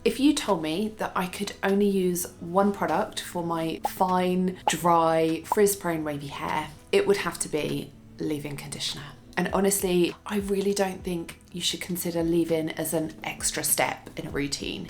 If you told me that I could only use one product for my fine, dry, frizz-prone wavy hair, it would have to be leave-in conditioner. And honestly, I really don't think you should consider leave-in as an extra step in a routine.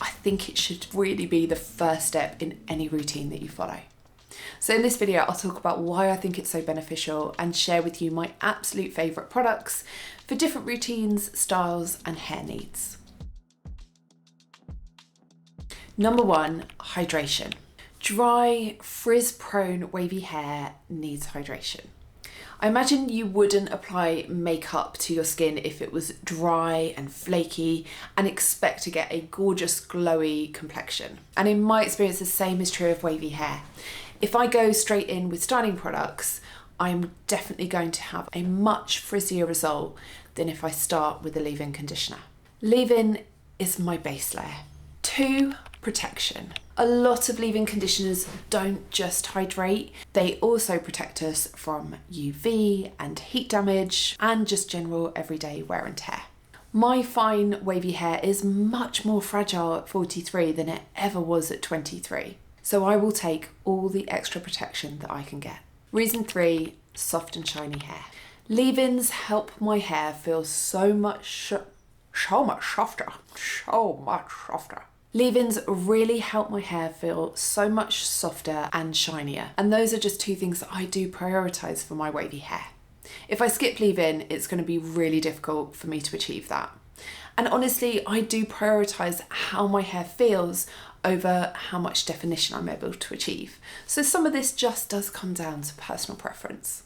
I think it should really be the first step in any routine that you follow. So in this video, I'll talk about why I think it's so beneficial and share with you my absolute favourite products for different routines, styles, and hair needs. Number one, hydration. Dry, frizz-prone wavy hair needs hydration. I imagine you wouldn't apply makeup to your skin if it was dry and flaky and expect to get a gorgeous glowy complexion. And in my experience, the same is true of wavy hair. If I go straight in with styling products, I'm definitely going to have a much frizzier result than if I start with a leave-in conditioner. Leave-in is my base layer. 2, protection. A lot of leave-in conditioners don't just hydrate, they also protect us from UV and heat damage and just general everyday wear and tear. My fine wavy hair is much more fragile at 43 than it ever was at 23. So I will take all the extra protection that I can get. Reason 3, soft and shiny hair. Leave-ins help my hair feel so much softer. Leave-ins really help my hair feel so much softer and shinier. And those are just 2 things that I do prioritise for my wavy hair. If I skip leave-in, it's going to be really difficult for me to achieve that. And honestly, I do prioritise how my hair feels over how much definition I'm able to achieve. So some of this just does come down to personal preference.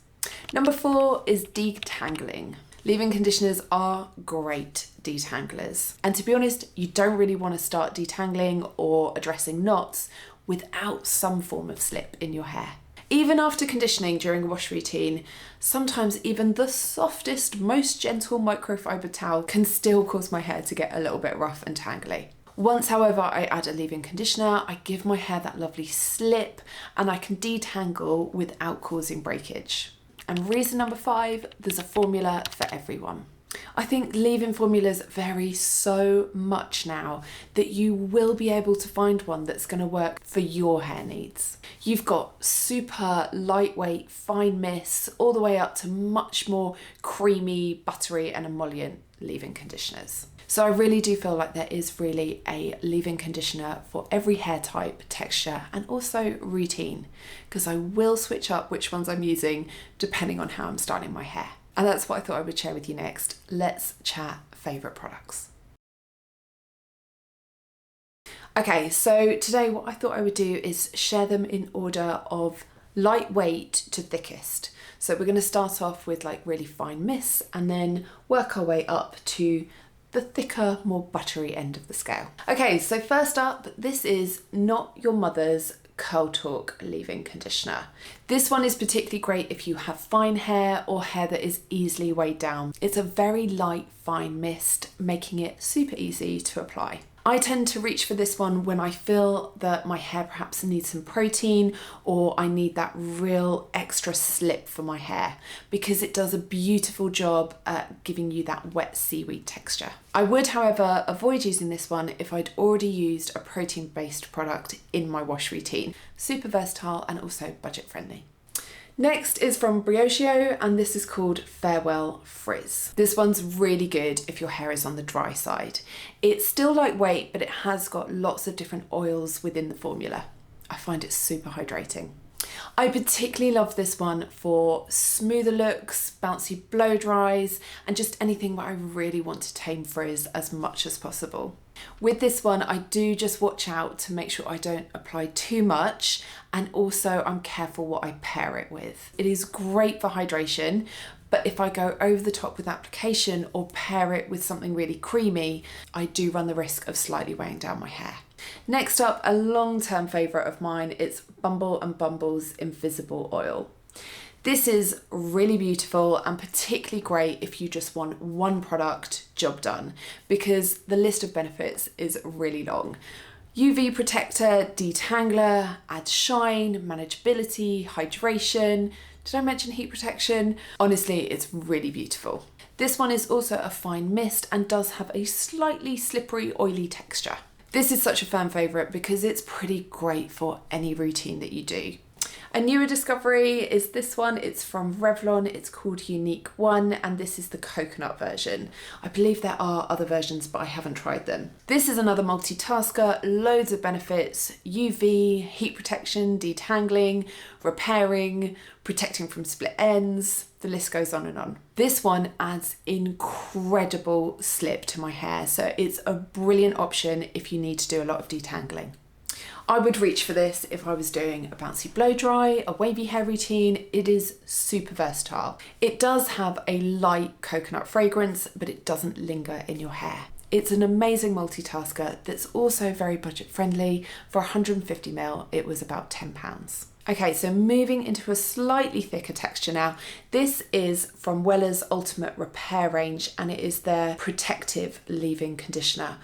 Number 4 is detangling. Leave-in conditioners are great detanglers. And to be honest, you don't really want to start detangling or addressing knots without some form of slip in your hair. Even after conditioning during a wash routine, sometimes even the softest, most gentle microfiber towel can still cause my hair to get a little bit rough and tangly. Once, however, I add a leave-in conditioner, I give my hair that lovely slip and I can detangle without causing breakage. And reason number 5, there's a formula for everyone. I think leave-in formulas vary so much now that you will be able to find one that's going to work for your hair needs. You've got super lightweight, fine mists, all the way up to much more creamy, buttery and emollient leave-in conditioners. So I really do feel like there is really a leave-in conditioner for every hair type, texture, and also routine, because I will switch up which ones I'm using depending on how I'm styling my hair. And that's what I thought I would share with you next. Let's chat favourite products. Okay, so today what I thought I would do is share them in order of lightweight to thickest. So we're going to start off with like really fine mists and then work our way up to the thicker, more buttery end of the scale. Okay, so first up, this is Not Your Mother's Curl Talk leave-in conditioner. This one is particularly great if you have fine hair or hair that is easily weighed down. It's a very light, fine mist, making it super easy to apply. I tend to reach for this one when I feel that my hair perhaps needs some protein or I need that real extra slip for my hair, because it does a beautiful job at giving you that wet seaweed texture. I would, however, avoid using this one if I'd already used a protein-based product in my wash routine. Super versatile and also budget friendly. Next is from Briochio, and this is called Farewell Frizz. This one's really good if your hair is on the dry side. It's still lightweight, but it has got lots of different oils within the formula. I find it super hydrating. I particularly love this one for smoother looks, bouncy blow dries, and just anything where I really want to tame frizz as much as possible. With this one, I do just watch out to make sure I don't apply too much, and also I'm careful what I pair it with. It is great for hydration, but if I go over the top with application or pair it with something really creamy, I do run the risk of slightly weighing down my hair. Next up, a long-term favourite of mine, it's Bumble and Bumble's Invisible Oil. This is really beautiful and particularly great if you just want one product, job done, because the list of benefits is really long. UV protector, detangler, adds shine, manageability, hydration. Did I mention heat protection? Honestly, it's really beautiful. This one is also a fine mist and does have a slightly slippery, oily texture. This is such a fan favourite because it's pretty great for any routine that you do. A newer discovery is this one. It's from Revlon. It's called Unique One, and this is the coconut version. I believe there are other versions, but I haven't tried them. This is another multitasker, loads of benefits: UV, heat protection, detangling, repairing, protecting from split ends. The list goes on and on. This one adds incredible slip to my hair, so it's a brilliant option if you need to do a lot of detangling. I would reach for this if I was doing a bouncy blow dry, a wavy hair routine. It is super versatile. It does have a light coconut fragrance, but it doesn't linger in your hair. It's an amazing multitasker that's also very budget friendly. For 150ml, it was about £10. Okay, so moving into a slightly thicker texture now. This is from Weller's Ultimate Repair range, and it is their Protective Leave-In Conditioner.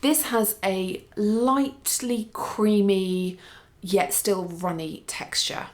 This has a lightly creamy, yet still runny texture.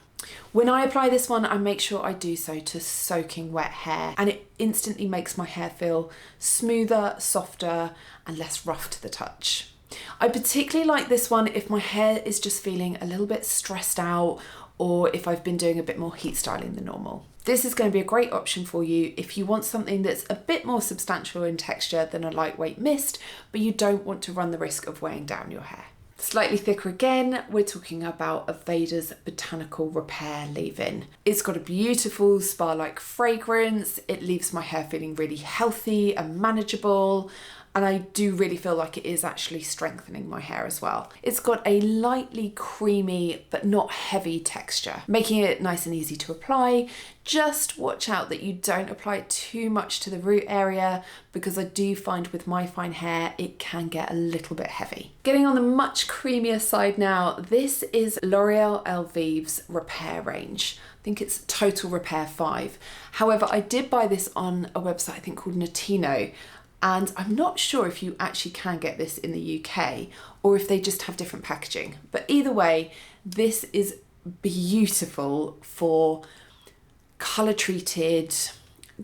When I apply this one, I make sure I do so to soaking wet hair, and it instantly makes my hair feel smoother, softer, and less rough to the touch. I particularly like this one if my hair is just feeling a little bit stressed out, or if I've been doing a bit more heat styling than normal. This is going to be a great option for you if you want something that's a bit more substantial in texture than a lightweight mist, but you don't want to run the risk of weighing down your hair. Slightly thicker again, we're talking about Aveda's Botanical Repair Leave-In. It's got a beautiful spa-like fragrance. It leaves my hair feeling really healthy and manageable, and I do really feel like it is actually strengthening my hair as well. It's got a lightly creamy but not heavy texture, making it nice and easy to apply. Just watch out that you don't apply it too much to the root area, because I do find with my fine hair it can get a little bit heavy. Getting on the much creamier side now, this is L'Oreal Elvive's Repair range. I think it's Total Repair 5. However, I did buy this on a website I think called Notino, and I'm not sure if you actually can get this in the UK or if they just have different packaging. But either way, this is beautiful for colour treated,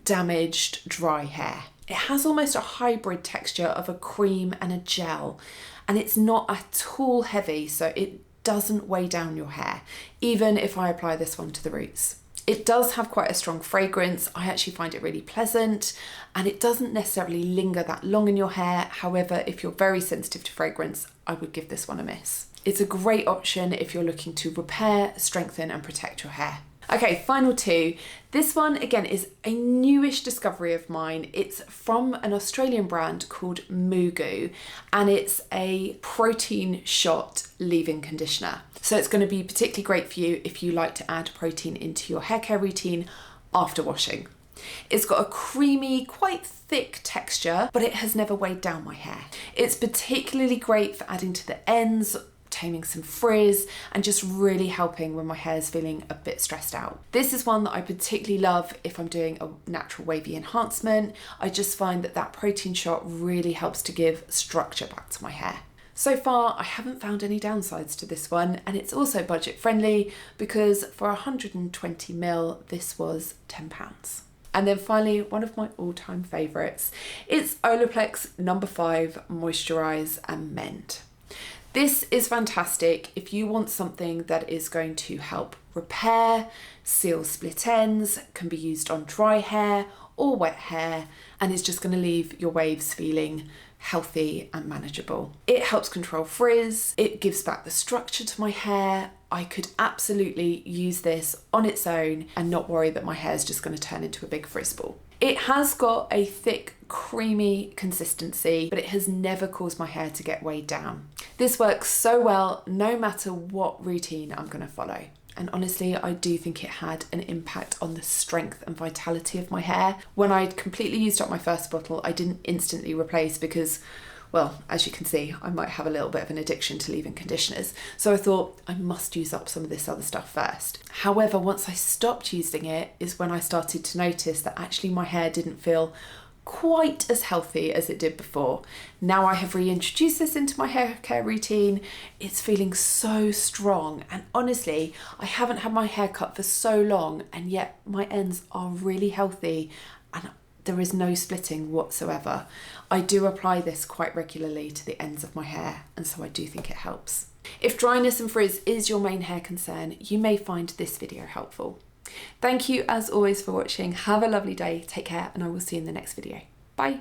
damaged, dry hair. It has almost a hybrid texture of a cream and a gel, and it's not at all heavy, so it doesn't weigh down your hair, even if I apply this one to the roots. It does have quite a strong fragrance. I actually find it really pleasant, and it doesn't necessarily linger that long in your hair. However, if you're very sensitive to fragrance, I would give this one a miss. It's a great option if you're looking to repair, strengthen, and protect your hair. Okay, final two. This one, again, is a newish discovery of mine. It's from an Australian brand called Mugu, and it's a protein shot leave-in conditioner. So it's going to be particularly great for you if you like to add protein into your hair care routine after washing. It's got a creamy, quite thick texture, but it has never weighed down my hair. It's particularly great for adding to the ends, taming some frizz, and just really helping when my hair is feeling a bit stressed out. This is one that I particularly love if I'm doing a natural wavy enhancement. I just find that that protein shot really helps to give structure back to my hair. So far, I haven't found any downsides to this one, and it's also budget friendly because for 120ml, this was £10. And then finally, one of my all-time favourites, it's Olaplex No. 5 Moisturise and Mend. This is fantastic if you want something that is going to help repair, seal split ends, can be used on dry hair or wet hair, and is just going to leave your waves feeling healthy and manageable. It helps control frizz, it gives back the structure to my hair. I could absolutely use this on its own and not worry that my hair is just going to turn into a big frizz ball. It has got a thick, creamy consistency, but it has never caused my hair to get weighed down. This works so well no matter what routine I'm going to follow. And honestly, I do think it had an impact on the strength and vitality of my hair. When I'd completely used up my first bottle, I didn't instantly replace because, well, as you can see, I might have a little bit of an addiction to leave-in conditioners. So I thought I must use up some of this other stuff first. However, once I stopped using it is when I started to notice that actually my hair didn't feel quite as healthy as it did before. Now I have reintroduced this into my hair care routine. It's feeling so strong, and honestly, I haven't had my hair cut for so long, and yet my ends are really healthy and there is no splitting whatsoever. I do apply this quite regularly to the ends of my hair, and so I do think it helps. If dryness and frizz is your main hair concern, you may find this video helpful. Thank you as always for watching. Have a lovely day, take care, and I will see you in the next video. Bye.